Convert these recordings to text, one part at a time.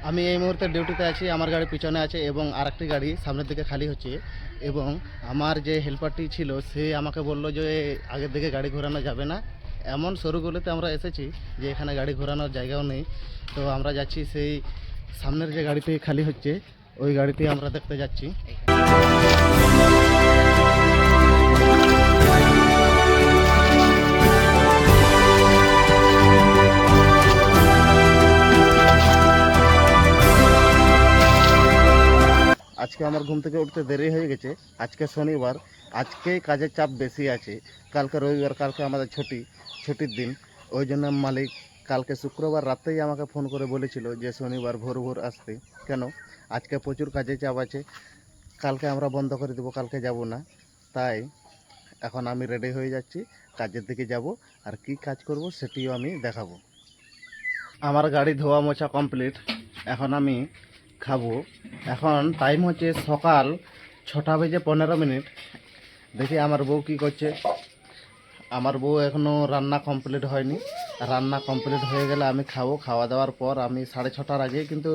আমি এই মুহূর্তে ডিউটিতে আছি। আমার গাড়ি পিছনে আছে এবং আরেকটি গাড়ি সামনের দিকে খালি হচ্ছে। এবং আমার যে হেল্পারটি ছিল সে আমাকে বলল যে আগের দিকে গাড়ি ঘোরানো যাবে না। এমন সরুগুলোতে আমরা এসেছি যে এখানে গাড়ি ঘোরানোর জায়গাও নেই। তো আমরা যাচ্ছি সেই সামনের যে গাড়িটি খালি হচ্ছে ওই গাড়িটি আমরা দেখতে যাচ্ছি। আজকে আমার ঘুম থেকে উঠতে দেরি হয়ে গেছে। আজকে শনিবার, আজকেই কাজের চাপ বেশি আছে। কালকে রবিবার, কালকে আমাদের ছুটির দিন। ওই জন্য মালিক কালকে শুক্রবার রাতেই আমাকে ফোন করে বলেছিল যে শনিবার ভোর ভোর আসতে। কেন? আজকে প্রচুর কাজের চাপ আছে, কালকে আমরা বন্ধ করে দেবো, কালকে যাব না। তাই এখন আমি রেডি হয়ে যাচ্ছি, কাজের দিকে যাব। আর কি কাজ করব সেটিও আমি দেখাবো। আমার গাড়ি ধোয়া মোছা কমপ্লিট। এখন আমি খাবো। এখন টাইম হচ্ছে সকাল 6:15। দেখি আমার বউ কি করছে। আমার বউ এখনও রান্না কমপ্লিট হয়নি। রান্না কমপ্লিট হয়ে গেলে আমি খাবো। খাওয়া দাওয়ার পর আমি 6:30টার আগেই কিন্তু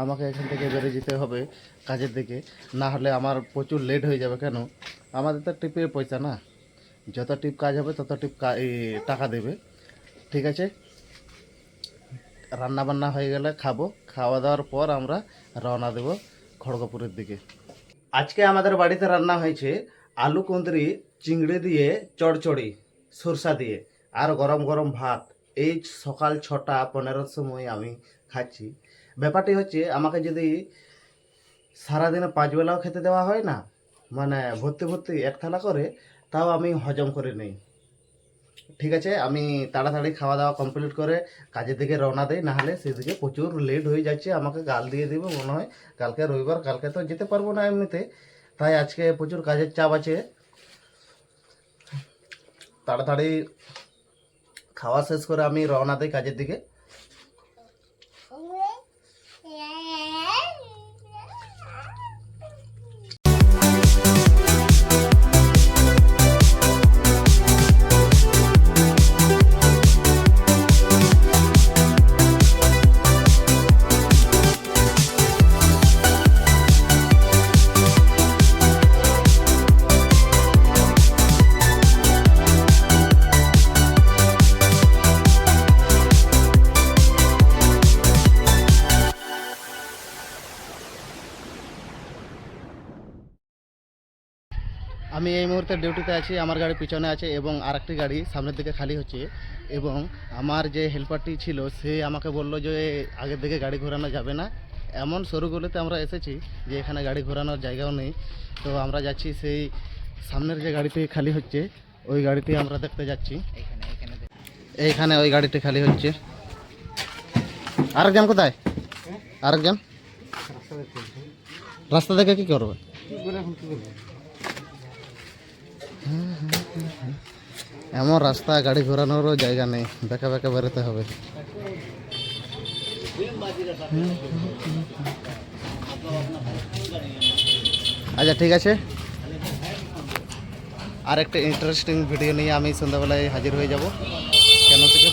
আমাকে এখান থেকে বেরিয়ে যেতে হবে কাজের দিকে, না হলে আমার প্রচুর লেট হয়ে যাবে। কেন? আমাদের তো টিপের পয়সা না, যত টিপ কাজ হবে তত টিপ টাকা দেবে। ঠিক আছে, রান্না বান্না হয়ে গেলে খাবো। খাওয়া দাওয়ার পর আমরা রওনা দেব খড়গপুরের দিকে। আজকে আমাদের বাড়িতে রান্না হয়েছে আলু কুঁদরি চিংড়ি দিয়ে চড়চড়ি সরষা দিয়ে আর গরম গরম ভাত। এই সকাল 6:15 সময় আমি খাচ্ছি। ব্যাপারটি হচ্ছে আমাকে যদি সারাদিনে 5 বেলাও খেতে দেওয়া হয় না, মানে ভর্তি ভর্তি এক থালা করে, তাও আমি হজম করে নেই। ঠিক আছে, আমি তাড়াতাড়ি খাওয়া দাওয়া কমপ্লিট করে কাজের দিকে রওনা দেই, নাহলে সেদিকে প্রচুর লেট হয়ে যাচ্ছে। আমাকে গাল দিয়ে দেবে মনে হয়। কালকে রবিবার, কালকে তো যেতে পারবো না এমনিতে। তাই আজকে প্রচুর কাজের চাপ আছে। তাড়াতাড়ি খাওয়া শেষ করে আমি রওনা দিই কাজের দিকে। আমি এই মুহূর্তে ডিউটিতে আছি। আমার গাড়ি পিছনে আছে এবং আরেকটি গাড়ি সামনের দিকে খালি হচ্ছে। এবং আমার যে হেল্পারটি ছিল সে আমাকে বলল যে আগের দিকে গাড়ি ঘোরানো যাবে না। এমন সরুগুলোতে আমরা এসেছি যে এখানে গাড়ি ঘোরানোর জায়গাও নেই। তো আমরা যাচ্ছি সেই সামনের যে গাড়িটি খালি হচ্ছে ওই গাড়িটি আমরা দেখতে যাচ্ছি। এইখানে ওই গাড়িটি খালি হচ্ছে। আরেকজন কোথায়? আরেকজন রাস্তা দেখে কি করবে? এমন রাস্তা, গাড়ি ঘোরানোরও জায়গা নেই, বেঁকা বেঁকা বেরোতে হবে। আচ্ছা ঠিক আছে, আর একটা ইন্টারেস্টিং ভিডিও নিয়ে আমি সন্ধ্যাবেলায় হাজির হয়ে যাব। কেন থেকে